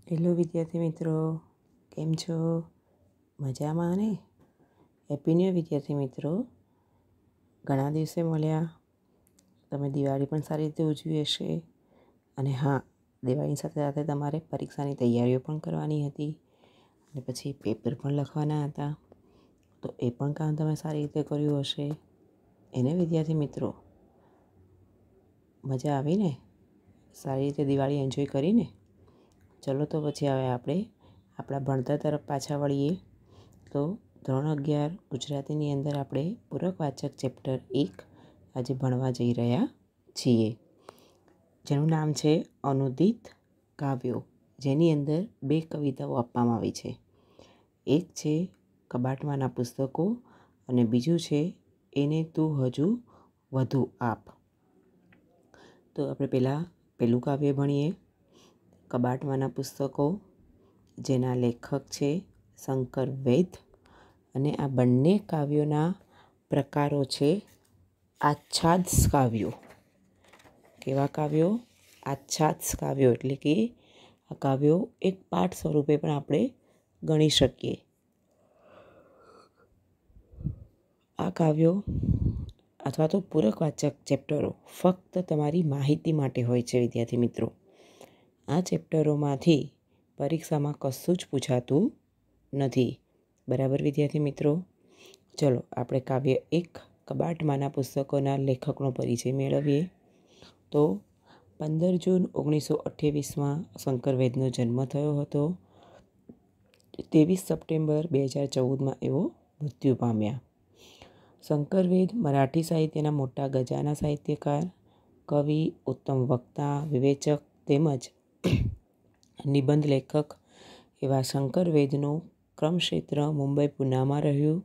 Hello વિદ્યાર્થી મિત્રો, કેમ છો? મજામાં ને? હેપી ન્યૂ યર વિદ્યાર્થી મિત્રો. ઘણા દિવસે મળ્યા. તમે દિવાળી પણ સારી રીતે ઉજવી હશે. અને હા, દિવાળીની સાથે સાથે તમારે પરીક્ષાની તૈયારીઓ પણ કરવાની હતી અને પછી પેપર પણ લખવાના હતા. તો એ પણ કામ તમે સારી રીતે કર્યું હશે. એને વિદ્યાર્થી મિત્રો, મજા આવી ને? સારી રીતે દિવાળી એન્જોય કરીને? ચલો તો પછી હવે આપણે આપણા ભણતર તરફ પાછા વળીએ. તો ધોરણ 11 ગુજરાતીની અંદર આપણે પૂરકવાચક ચેપ્ટર 1 આજે ભણવા જઈ રહ્યા છીએ, જેનું નામ છે અનુદિત કાવ્યો, જેની અંદર 2 કવિતાઓ આપવામાં આવી છે. એક છે કબાટમાંના પુસ્તકો અને બીજું છે એને તું હજુ વધુ આપ. તો આપણે પહેલું કાવ્ય ભણીએ, કબાટમાંના પુસ્તકો, જેના લેખક છે શંકર વૈદ. અને આ બંને કાવ્યોના પ્રકારો છે આચ્છાદ કાવ્યો. કેવા કાવ્યો? આચ્છાદ કાવ્યો, એટલે કે આ કાવ્યો એક પાઠ સ્વરૂપે પણ આપણે ગણી શકીએ. આ કાવ્યો અથવા તો પૂરકવાચક ચેપ્ટરો ફક્ત તમારી માહિતી માટે હોય છે વિદ્યાર્થી મિત્રો. આ ચેપ્ટરોમાંથી પરીક્ષામાં કશું જ પૂછાતું નથી. બરાબર વિદ્યાર્થી મિત્રો? ચલો આપણે કાવ્ય 1 કબાટમાંના પુસ્તકોના લેખકનો પરિચય મેળવીએ. તો 15 જૂન 1928માં શંકર વૈદનો જન્મ થયો હતો. 23 સપ્ટેમ્બર 2014માં એવો મૃત્યુ પામ્યા. શંકર વૈદ મરાઠી સાહિત્યના મોટા ગજાના સાહિત્યકાર, કવિ, ઉત્તમ વક્તા, વિવેચક તેમજ નિબંધ લેખક એવા શંકર વૈદનું કર્મક્ષેત્ર મુંબઈ પૂનામાં રહ્યું.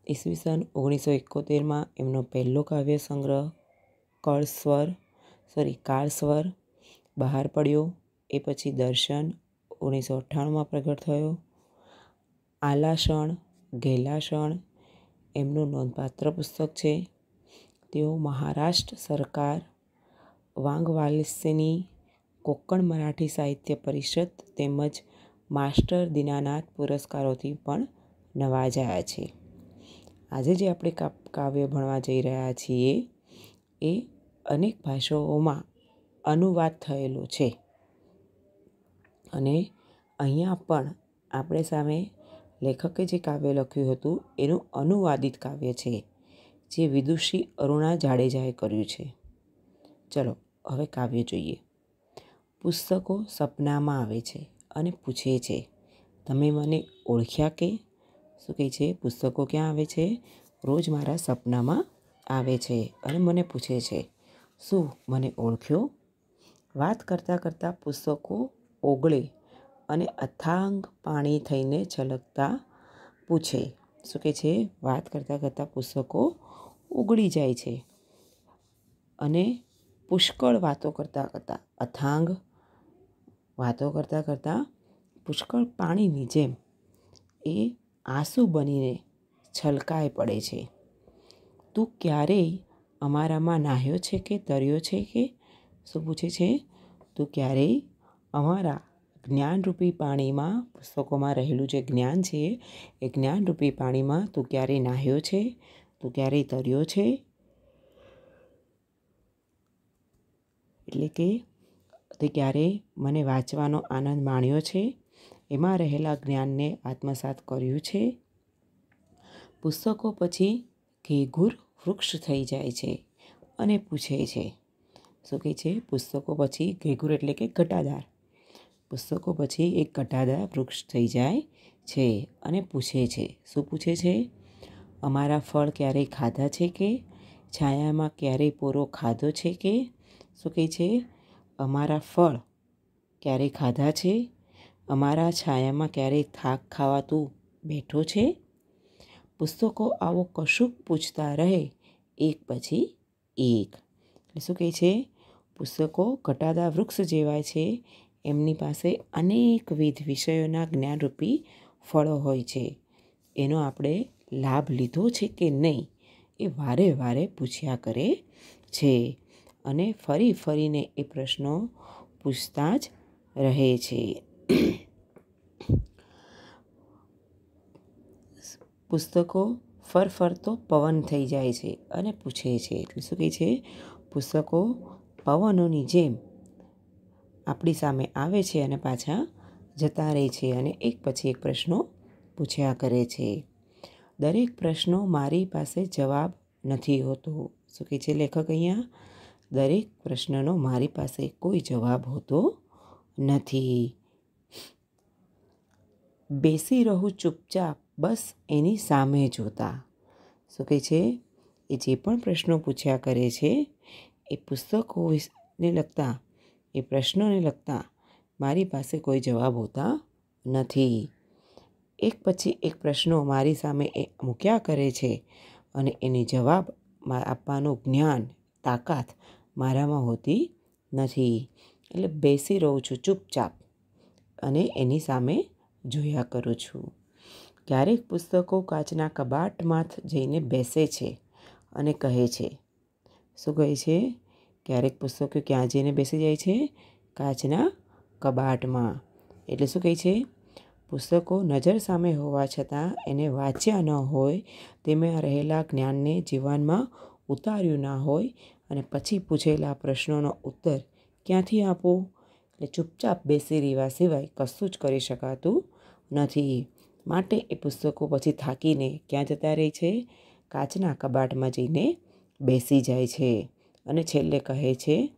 ઈસવીસન 1971માં એમનો પહેલો કાવ્ય સંગ્રહ કાળસ્વર બહાર પડ્યો. એ પછી દર્શન 1998માં પ્રગટ થયો. આલાષણ, ઘેલાષણ એમનું નોંધપાત્ર પુસ્તક છે. તેઓ મહારાષ્ટ્ર સરકાર વાંગવાલ્સેની કોંકણ મરાઠી સાહિત્ય પરિષદ તેમજ માસ્ટર દીનાનાથ પુરસ્કારોથી પણ નવાજાયા છે. આજે જે આપણે કાવ્ય ભણવા જઈ રહ્યા છીએ એ અનેક ભાષાઓમાં અનુવાદ થયેલો છે. અને અહીંયા પણ આપણે સામે લેખકે જે કાવ્ય લખ્યું હતું એનું અનુવાદિત કાવ્ય છે, જે વિદુષી અરુણા જાડેજાએ કર્યું છે. ચલો હવે કાવ્ય જોઈએ. પુસ્તકો સપનામાં આવે છે અને પૂછે છે, તમે મને ઓળખ્યા કે? શું કહે છે? પુસ્તકો ક્યાં આવે છે? રોજ મારા સપનામાં આવે છે અને મને પૂછે છે, શું મને ઓળખ્યો? વાત કરતાં કરતાં પુસ્તકો ઓગળે અને અથાંગ પાણી થઈને છલકતા પૂછે. શું કહે છે? વાત કરતાં કરતાં પુસ્તકો ઓગળી જાય છે અને પુષ્કળ વાતો કરતાં કરતાં, અથાંગ વાતો કરતાં કરતાં પુષ્કળ પાણીની જેમ એ આંસુ બનીને છલકાઈ પડે છે. તું ક્યારેય અમારામાં નાહ્યો છે કે તર્યો છે કે? શું પૂછે છે? તું ક્યારેય અમારા જ્ઞાનરૂપી પાણીમાં, પુસ્તકોમાં રહેલું જે જ્ઞાન છે એ જ્ઞાનરૂપી પાણીમાં તું ક્યારેય નાહ્યો છે? તું ક્યારેય તર્યો છે? એટલે કે તે ક્યારેય મને વાંચવાનો આનંદ માણ્યો છે? એમાં રહેલા જ્ઞાનને આત્મસાત કર્યું છે? પુસ્તકો પછી ઘેઘૂર વૃક્ષ થઈ જાય છે અને પૂછે છે. શું કહે છે? પુસ્તકો પછી ઘેઘૂર એટલે કે ઘટાદાર. પુસ્તકો પછી એક ઘટાદાર વૃક્ષ થઈ જાય છે અને પૂછે છે. શું પૂછે છે? અમારા ફળ ક્યારેય ખાધા છે કે? છાયામાં ક્યારેય પોરો ખાધો છે કે? શું કહે છે? અમારા ફળ ક્યારેય ખાધા છે? અમારા છાયામાં ક્યારેય થાક ખાવાતું બેઠો છે? પુસ્તકો આવો કશુંક પૂછતા રહે એક પછી એક. એટલે શું કહે છે? પુસ્તકો ઘટાદાર વૃક્ષ જેવા છે. એમની પાસે અનેકવિધ વિષયોના જ્ઞાનરૂપી ફળો હોય છે. એનો આપણે લાભ લીધો છે કે નહીં એ વારે વારે પૂછ્યા કરે છે અને ફરી ફરીને એ પ્રશ્નો પૂછતા જ રહે છે. પુસ્તકો ફરફરતો પવન થઈ જાય છે અને પૂછે છે. એટલે શું કહે છે? પુસ્તકો પવનોની જેમ આપણી સામે આવે છે અને પાછા જતા રહે છે અને એક પછી એક પ્રશ્નો પૂછ્યા કરે છે. દરેક પ્રશ્નો મારી પાસે જવાબ નથી હોતો. શું કહે છે લેખક અહીંયા? દરેક પ્રશ્નનો મારી પાસે કોઈ જવાબ હોતો નથી. બેસી રહું ચૂપચાપ બસ એની સામે જોતા. શું કહે છે? એ જે પણ પ્રશ્નો પૂછ્યા કરે છે એ પુસ્તકોને લગતા, એ પ્રશ્નોને લગતા મારી પાસે કોઈ જવાબ હોતા નથી. એક પછી એક પ્રશ્નો મારી સામે એ મૂક્યા કરે છે અને એની જવાબ આપવાનું જ્ઞાન, તાકાત મારામાં હોતી નથી. એટલે બેસી રહું છું ચૂપચાપ અને એની સામે જોયા કરું છું. ક્યારેક પુસ્તકો કાચના કબાટમાં જઈને બેસે છે અને કહે છે. શું કહે છે? ક્યારેક પુસ્તકો ક્યાં જઈને બેસી જાય છે? કાચના કબાટમાં. એટલે શું કહે છે? પુસ્તકો નજર સામે હોવા છતાં એને વાંચ્યા ન હોય, તેમાં રહેલા જ્ઞાનને જીવનમાં ઉતાર્યું ના હોય અને પછી પૂછેલા પ્રશ્નોનો ઉત્તર ક્યાંથી આપો? એટલે ચૂપચાપ બેસી રહેવા સિવાય કશું જ કરી શકાતું નથી. માટે એ પુસ્તકો પછી થાકીને ક્યાં જતા રહે છે? કાચના કબાટમાં જઈને બેસી જાય છે અને છેલ્લે કહે છે,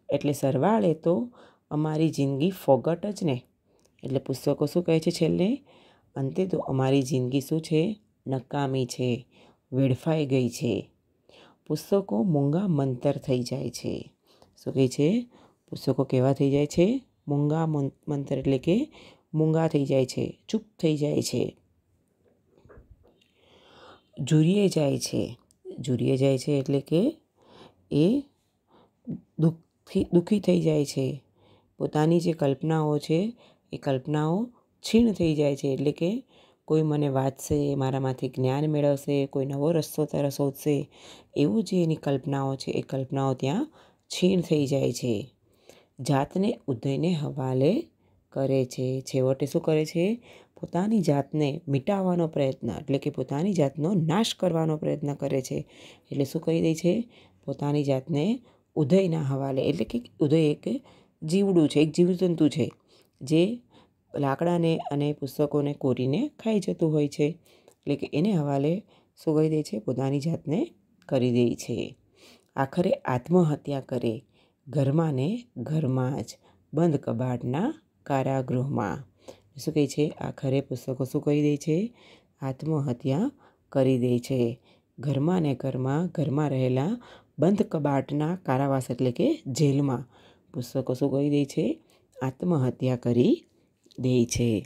એટલે સરવાળે તો અમારી જિંદગી ફોગટ જ ને. એટલે પુસ્તકો શું કહે છે છેલ્લે? અંતે તો અમારી જિંદગી શું છે? નકામી છે, વેડફાઈ ગઈ છે. પુસ્તકો મૂંગા મંતર થઈ જાય છે. શું કહે છે? પુસ્તકો કેવા થઈ જાય છે? મૂંગા મંતર એટલે કે મૂંગા થઈ જાય છે, ચૂપ થઈ જાય છે. ઝૂરીએ જાય છે. ઝૂરીએ જાય છે એટલે કે એ દુઃખી થઈ જાય છે. પોતાની જે કલ્પનાઓ છે એ કલ્પનાઓ છીણ થઈ જાય છે. એટલે કે કોઈ મને વાંચશે, મારામાંથી જ્ઞાન મેળવશે, કોઈ નવો રસ્તો તરફ શોધશે, એવું જે એની કલ્પનાઓ છે એ કલ્પનાઓ ત્યાં છીણ થઈ જાય છે. જાતને ઉદયને હવાલે કરે છે. છેવટે શું કરે છે? પોતાની જાતને મિટાવવાનો પ્રયત્ન, એટલે કે પોતાની જાતનો નાશ કરવાનો પ્રયત્ન કરે છે. એટલે શું કહી દે છે? પોતાની જાતને ઉદયના હવાલે, એટલે કે ઉદય એક જીવડું છે, એક જીવજંતુ છે જે લાકડાને અને પુસ્તકોને કોરીને ખાઈ જતું હોય છે. એટલે કે એને હવાલે શું કહી દે છે? પોતાની જાતને કરી દે છે. આખરે આત્મહત્યા કરે, ઘરમાં ને ઘરમાં જ, બંધ કબાટના કારાગૃહમાં. શું કહે છે? આખરે પુસ્તકો શું કહી દે છે? આત્મહત્યા કરી દે છે. ઘરમાં ને ઘરમાં રહેલા બંધ કબાટના કારાવાસ એટલે કે જેલમાં પુસ્તકો શું કહી દે છે? આત્મહત્યા કરી દે છે.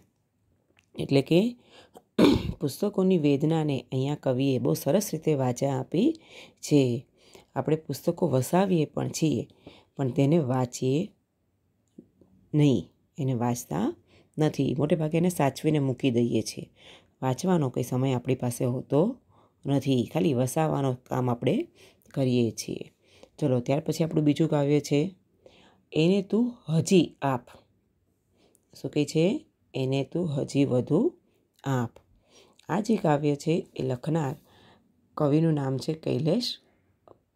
એટલે કે પુસ્તકોની વેદનાને અહીંયા કવિએ બહુ સરસ રીતે વાચા આપી છે. આપણે પુસ્તકો વસાવીએ પણ છીએ, પણ તેને વાંચીએ નહીં, એને વાંચતા નથી. મોટે ભાગે એને સાચવીને મૂકી દઈએ છીએ. વાંચવાનો કંઈ સમય આપણી પાસે હોતો નથી, ખાલી વસાવવાનો કામ આપણે કરીએ છીએ. ચલો, ત્યાર પછી આપણું બીજું કાવ્ય છે, એને તું હજી આપ. શું કહે છે? એને તું હજી વધુ આપ. આ જે કાવ્ય છે એ લખનાર કવિનું નામ છે કૈલાશ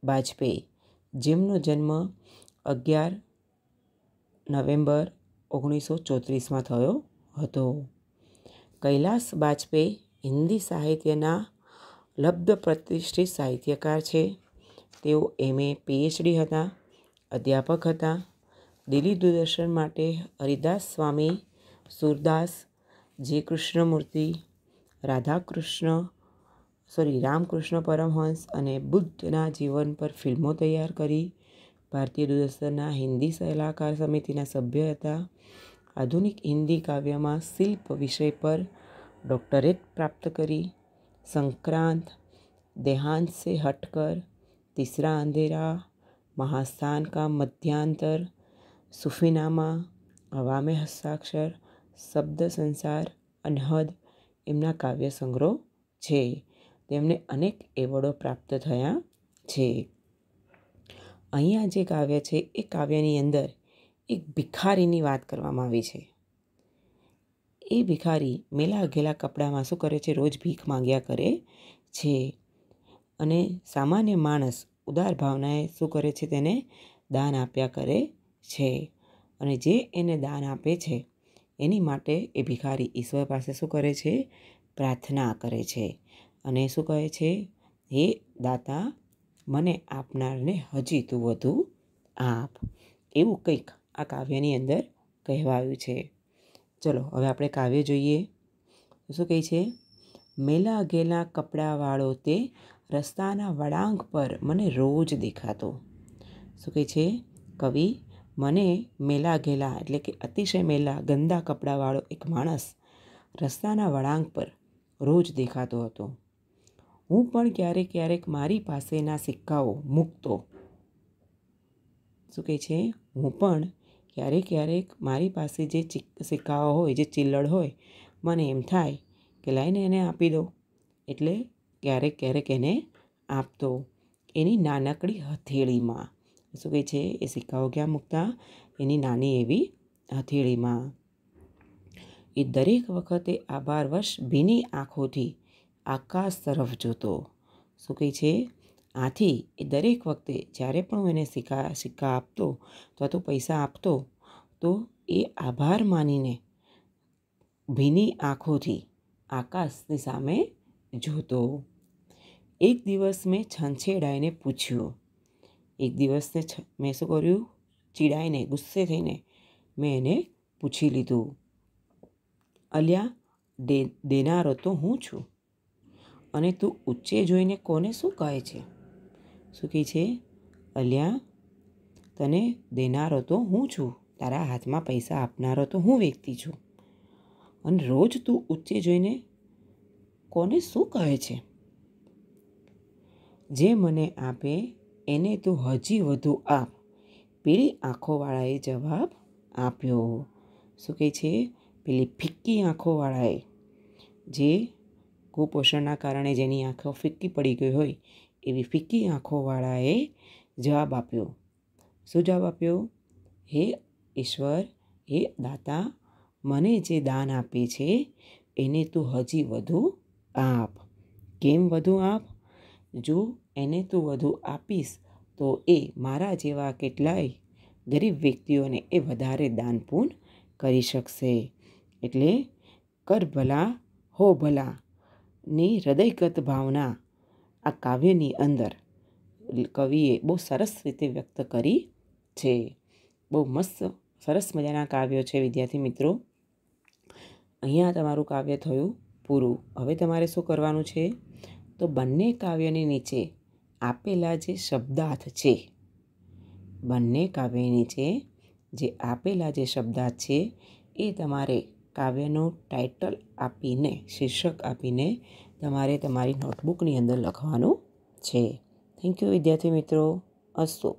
બાજપેયી, જેમનો જન્મ 11 નવેમ્બર 1934 થયો હતો. કૈલાશ બાજપેયી હિન્દી સાહિત્યના લબ્ધ પ્રતિષ્ઠિત સાહિત્યકાર છે. તેઓ MA PhD હતા, અધ્યાપક હતા. દિલ્હી દૂરદર્શન માટે હરિદાસ સ્વામી, સુરદાસ, જે કૃષ્ણમૂર્તિ, રામકૃષ્ણ પરમહંસ અને બુદ્ધના જીવન પર ફિલ્મો તૈયાર કરી. ભારતીય દૂરદર્શનના હિન્દી સલાહકાર સમિતિના સભ્ય હતા. આધુનિક હિન્દી કાવ્યમાં શિલ્પ વિષય પર ડૉક્ટરેટ પ્રાપ્ત કરી. સંક્રાંત, દેહાંત સે હટકર, તીસરા અંધેરા, મહાસ્થાન કા મધ્यांतर, સુફીનામા, હવા મેં હસ્તાક્ષર, શબ્દ સંસાર, અનહદ એમના કાવ્ય સંગ્રહો છે. તેમને અનેક એવોર્ડો પ્રાપ્ત થયા છે. અહીંયા જે કાવ્ય છે એ કાવ્યની અંદર એક ભિખારીની વાત કરવામાં આવી છે. એ ભિખારી મેલા ઘેલા કપડામાં શું કરે છે? રોજ ભીખ માંગ્યા કરે છે. અને સામાન્ય માણસ ઉદાર ભાવનાએ શું કરે છે? તેને દાન આપ્યા કરે છે. અને જે એને દાન આપે છે એની માટે એ ભિખારી ઈશ્વર પાસે શું કરે છે? પ્રાર્થના કરે છે. અને શું કહે છે? હે દાતા, મને આપનારને હજી તું વધુ આપ. એવું કંઈક આ કાવ્યની અંદર કહેવાયું છે. ચલો હવે આપણે કાવ્ય જોઈએ. શું કહે છે? મેલા ઘેલા કપડાવાળો તે રસ્તાના વળાંક પર મને રોજ દેખાતો. શું કહે છે કવિ? મને મેલા ઘેલા એટલે કે અતિશય મેલા ગંદા કપડાવાળો એક માણસ રસ્તાના વળાંક પર રોજ દેખાતો હતો. હું પણ ક્યારેક ક્યારેક મારી પાસેના સિક્કાઓ મૂકતો. શું કહે છે? હું પણ ક્યારેક ક્યારેક મારી પાસે જે સિક્કાઓ હોય, જે ચિલ્લડ હોય, મને એમ થાય કે લાઈને એને આપી દો. એટલે ક્યારેક ક્યારેક એને આપતો એની નાનકડી હથેળીમાં. શું કહે છે? એ સિક્કાઓ ક્યાં મૂકતા? એની નાની એવી હથેળીમાં. એ દરેક વખતે આભારવશ ભીની આંખોથી આકાશ તરફ જોતો. શું કહે છે? આથી એ દરેક વખતે જ્યારે પણ હું એને સિક્કા આપતો અથવા તો પૈસા આપતો તો એ આભાર માનીને ભીની આંખોથી આકાશની સામે જોતો. એક દિવસ મેં છંછેડાઈને પૂછ્યું. એક દિવસને મેં શું કર્યું? ચીડાઈને, ગુસ્સે થઈને મેં એને પૂછી લીધું, અલ્યા દેનારો તો હું છું, અને તું ઊંચે જોઈને કોને શું કહે છે? શું કહે છે? અલ્યા, તને દેનારો તો હું છું, તારા હાથમાં પૈસા આપનારો તો હું વ્યક્તિ છું, અને રોજ તું ઊંચે જોઈને કોને શું કહે છે? જે મને આપે એને તું હજી વધુ આપ. પીળી આંખોવાળાએ જવાબ આપ્યો. શું કહે છે? પેલી ફિક્કી આંખોવાળાએ, જે કુપોષણના કારણે જેની આંખો ફિક્કી પડી ગઈ હોય એવી ફિક્કી આંખોવાળાએ જવાબ આપ્યો. શું જવાબ આપ્યો? હે ઈશ્વર, હે દાતા, મને જે દાન આપે છે એને તું હજી વધુ આપ. કેમ વધુ આપ? જો એને તું વધુ આપીશ તો એ મારા જેવા કેટલાય ગરીબ વ્યક્તિઓને એ વધારે દાન પુણ્ય કરી શકશે. એટલે કર ભલા હો ભલા ની હૃદયગત ભાવના આ કાવ્યની અંદર કવિએ બહુ સરસ રીતે વ્યક્ત કરી છે. બહુ મસ્ત સરસ મજાના કાવ્યો છે વિદ્યાર્થી મિત્રો. અહીંયા તમારું કાવ્ય થયું પૂરું. હવે તમારે શું કરવાનું છે? તો બંને કાવ્યની નીચે આપેલા જે શબ્દાર્થ છે, બંને કાવ્યની નીચે જે આપેલા જે શબ્દાર્થ છે એ તમારે કાવ્યનું ટાઇટલ આપીને, શીર્ષક આપીને તમારે તમારી નોટબુકની અંદર લખવાનું છે. થેન્ક યુ વિદ્યાર્થી મિત્રો. અસ્તુ.